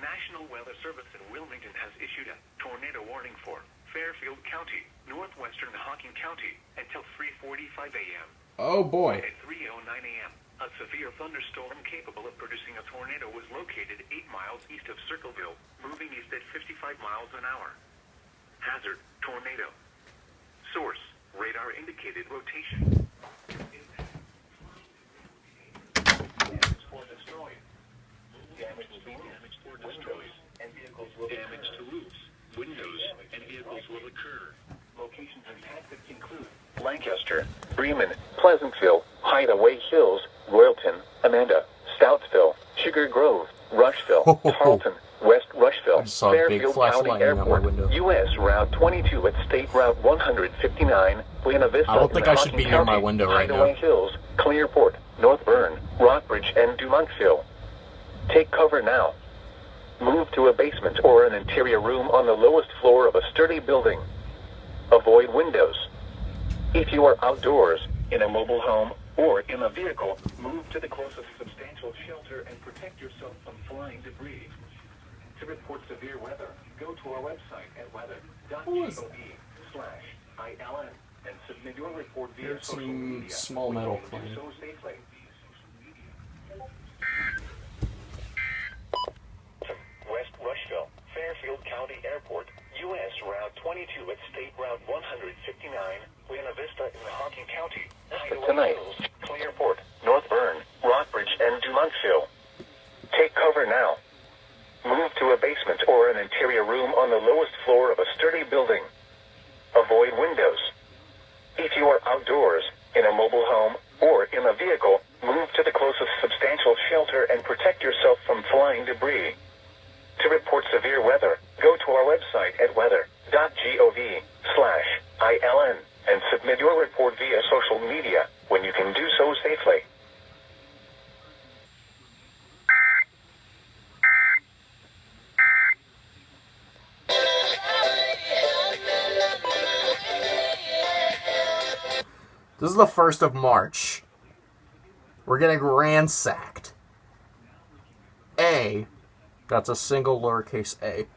National Weather Service in Wilmington has issued a tornado warning for Fairfield County, northwestern Hocking County, until 3:45 a.m. Oh boy. At 3:09 a.m., a severe thunderstorm capable of producing a tornado was located 8 miles east of Circleville, moving east at 55 miles an hour. Hazard, tornado. Source, radar indicated rotation. Damage or destroyed. Damage or destroyed. And vehicles will damage to roofs, windows, and vehicles will occur. Locations impacted include Lancaster, Bremen, Pleasantville, Hideaway Hills, Royalton, Amanda, Stoutsville, Sugar Grove, Rushville, Tarleton, West Rushville, Fairfield County Airport, U.S. Route 22 at State Route 159, Buena Vista, I don't think I should be near my window right now. Hideaway Hills, Clearport, North Bern, Rockbridge, and Dumontville. Take cover now. Move to a basement or an interior room on the lowest floor of a sturdy building. Avoid windows. If you are outdoors, in a mobile home, or in a vehicle, move to the closest substantial shelter and protect yourself from flying debris. To report severe weather, go to our website at weather.gov/ILN and submit your report via social media. Small metal plane. Do so safely. West Rushville, Fairfield County Airport, U.S. Route 22 at State Route 159, Buena Vista in Hocking County. Tonight, Clearport, North Bern, Rockbridge, and Dumontville. Take cover now. Move to a basement or an interior room on the lowest floor of a sturdy building. Avoid windows. If you are outdoors, in a mobile home, or in a vehicle, move to the closest substantial shelter and protect yourself from flying debris. To report severe weather, go to our website at weather.gov/ILN and submit your report via social media when you can do so safely. This is the 1st of March. We're getting ransacked. A, that's a single lowercase a.